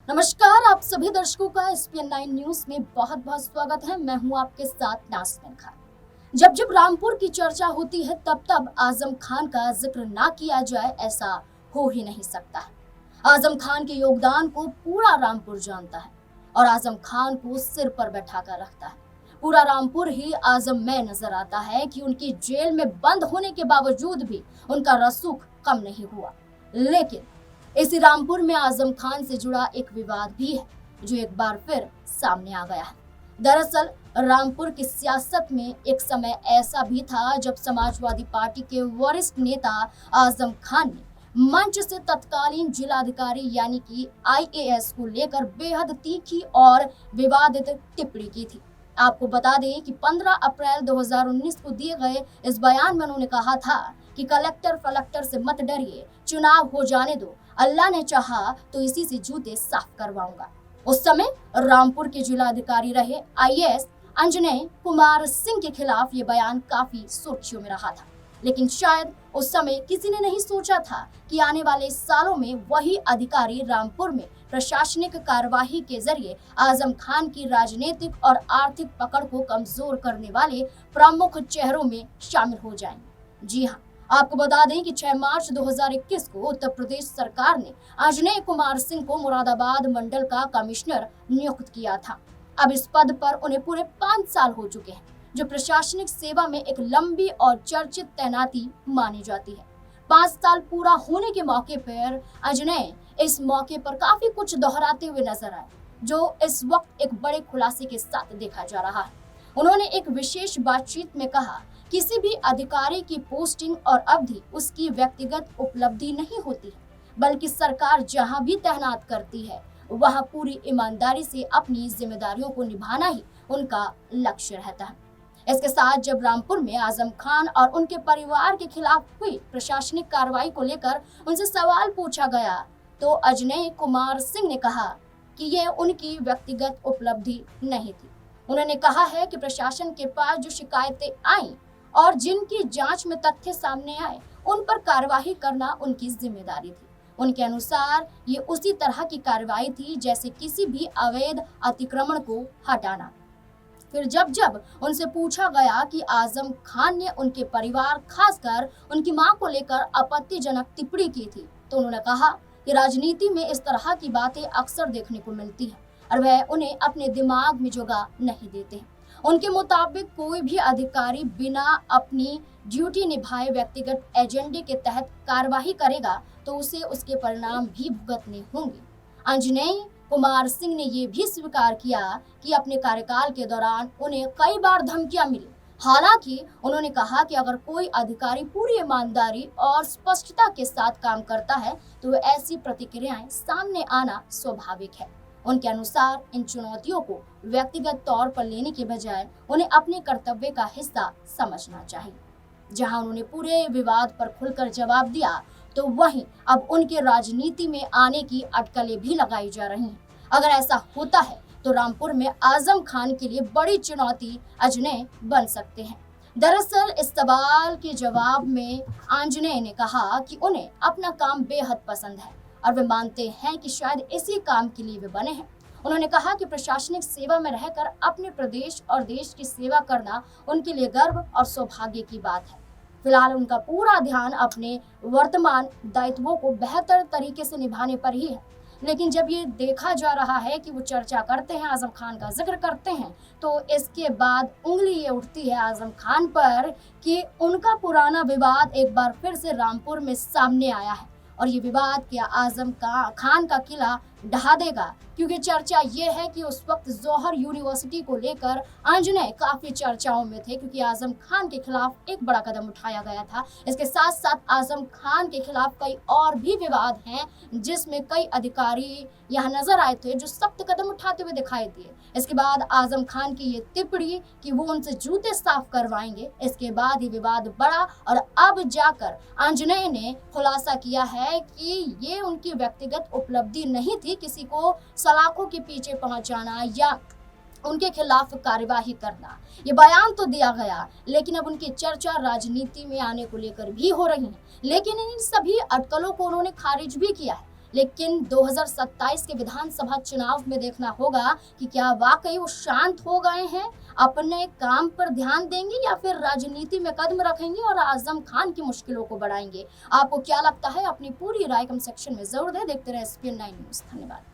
नमस्कार, आप सभी दर्शकों का SPN9 न्यूज में बहुत बहुत स्वागत है। मैं हूं आपके साथ नाज़मीन खान। जब जब रामपुर की चर्चा होती है तब तब आजम खान का जिक्र ना किया जाए ऐसा हो ही नहीं सकता है। आजम खान के योगदान को पूरा रामपुर जानता है और आजम खान को सिर पर बैठा कर रखता है। पूरा रामपुर ही आजम में नजर आता है कि उनकी जेल में बंद होने के बावजूद भी उनका रसूख कम नहीं हुआ। लेकिन इसी रामपुर में आजम खान से जुड़ा एक विवाद भी है जो एक बार फिर सामने आ गया है। दरअसल रामपुर की सियासत में एक समय ऐसा भी था जब समाजवादी पार्टी के वरिष्ठ नेता आजम खान ने मंच से तत्कालीन जिलाधिकारी यानी कि IAS को लेकर बेहद तीखी और विवादित टिप्पणी की थी। आपको बता दें कि 15 अप्रैल 2019 को दिए गए इस बयान में उन्होंने कहा था कि कलेक्टर फलेक्टर से मत डरिए, चुनाव हो जाने दो, अल्लाह ने चाहा तो इसी से जूते साफ करवाऊंगा। उस समय रामपुर के जिलाधिकारी रहे IAS अंजनेय कुमार सिंह के खिलाफ ये बयान काफी सुर्खियों में रहा था। लेकिन शायद उस समय किसी ने नहीं सोचा था कि आने वाले सालों में वही अधिकारी रामपुर में प्रशासनिक कार्यवाही के जरिए आजम खान की राजनीतिक और आर्थिक पकड़ को कमजोर करने वाले प्रमुख चेहरों में शामिल हो जाएंगे। जी हाँ, आपको बता दें कि 6 मार्च 2021 को उत्तर प्रदेश सरकार ने अंजनेय कुमार सिंह को मुरादाबाद मंडल का कमिश्नर नियुक्त किया था। अब इस पद पर उन्हें पूरे 5 साल हो चुके हैं, जो प्रशासनिक सेवा में एक लंबी और चर्चित तैनाती मानी जाती है। 5 साल पूरा होने के मौके पर अंजनेय इस मौके पर काफी कुछ दोहराते हुए नजर आए, जो इस वक्त एक बड़े खुलासे के साथ देखा जा रहा है। उन्होंने एक विशेष बातचीत में कहा, किसी भी अधिकारी की पोस्टिंग और अवधि उसकी व्यक्तिगत उपलब्धि नहीं होती है, बल्कि सरकार जहां भी तैनात करती है वहां पूरी ईमानदारी से अपनी जिम्मेदारियों को निभाना ही उनका लक्ष्य रहता है। इसके साथ जब रामपुर में आजम खान और उनके परिवार के खिलाफ हुई प्रशासनिक कार्रवाई को लेकर उनसे सवाल पूछा गया तो अंजनेय कुमार सिंह ने कहा कि ये उनकी व्यक्तिगत उपलब्धि नहीं थी। उन्होंने कहा है कि प्रशासन के पास जो शिकायतें आई और जिनकी जांच में तथ्य सामने आए उन पर कार्रवाई करना उनकी जिम्मेदारी थी। उनके अनुसार ये उसी तरह की कार्रवाई थी जैसे किसी भी अवैध अतिक्रमण को हटाना। फिर जब जब उनसे पूछा गया कि आजम खान ने उनके परिवार खासकर उनकी मां को लेकर आपत्तिजनक टिप्पणी की थी तो उन्होंने कहा कि राजनीति में इस तरह की बातें अक्सर देखने को मिलती है और वह उन्हें अपने दिमाग में जगह नहीं देते हैं। उनके मुताबिक कोई भी अधिकारी बिना अपनी ड्यूटी निभाए व्यक्तिगत एजेंडे के तहत कार्यवाही करेगा तो उसे उसके परिणाम भी भुगतने होंगे। अंजनेय कुमार सिंह ने ये भी स्वीकार किया कि अपने कार्यकाल के दौरान उन्हें कई बार धमकियां मिली। हालांकि उन्होंने कहा कि अगर कोई अधिकारी पूरी ईमानदारी और स्पष्टता के साथ काम करता है तो ऐसी प्रतिक्रियाएं सामने आना स्वाभाविक है। उनके अनुसार इन चुनौतियों को व्यक्तिगत तौर पर लेने के बजाय उन्हें अपने कर्तव्य का हिस्सा समझना चाहिए। जहां उन्होंने पूरे विवाद पर खुलकर जवाब दिया तो वहीं अब उनके राजनीति में आने की अटकलें भी लगाई जा रही हैं। अगर ऐसा होता है तो रामपुर में आजम खान के लिए बड़ी चुनौती अंजनेय बन सकते हैं। दरअसल इस सवाल के जवाब में अंजनेय ने कहा कि उन्हें अपना काम बेहद पसंद है और वे मानते हैं कि शायद इसी काम के लिए वे बने हैं। उन्होंने कहा कि प्रशासनिक सेवा में रहकर अपने प्रदेश और देश की सेवा करना उनके लिए गर्व और सौभाग्य की बात है। फिलहाल उनका पूरा ध्यान अपने वर्तमान दायित्वों को बेहतर तरीके से निभाने पर ही है। लेकिन जब ये देखा जा रहा है कि वो चर्चा करते हैं, आजम खान का जिक्र करते हैं, तो इसके बाद उंगली ये उठती है आजम खान पर कि उनका पुराना विवाद एक बार फिर से रामपुर में सामने आया है और ये विवाद क्या आजम खान का किला ढहा देगा, क्योंकि चर्चा ये है कि उस वक्त जौहर यूनिवर्सिटी को लेकर अंजनेय काफी चर्चाओं में थे क्योंकि आजम खान के खिलाफ एक बड़ा कदम उठाया गया था। इसके साथ साथ आजम खान के खिलाफ कई और भी विवाद हैं जिसमें कई अधिकारी यहाँ नजर आए थे जो सख्त कदम उठाते हुए दिखाई दिए। इसके बाद आजम खान की ये टिप्पणी कि वो उनसे जूते साफ करवाएंगे, इसके बाद ये विवाद बढ़ा और अब जाकर अंजनेय ने खुलासा किया है कि ये उनकी व्यक्तिगत उपलब्धि नहीं थी किसी को सलाखों के पीछे पहुंचाना या उनके खिलाफ कार्यवाही करना। ये बयान तो दिया गया लेकिन अब उनकी चर्चा राजनीति में आने को लेकर भी हो रही है। लेकिन इन सभी अटकलों को उन्होंने खारिज भी किया है। लेकिन 2027 के विधानसभा चुनाव में देखना होगा कि क्या वाकई वो शांत हो गए हैं, अपने काम पर ध्यान देंगे या फिर राजनीति में कदम रखेंगे और आजम खान की मुश्किलों को बढ़ाएंगे। आपको क्या लगता है? अपनी पूरी राय कमेंट सेक्शन में जरूर दें। देखते रहे SPN9 न्यूज़। धन्यवाद।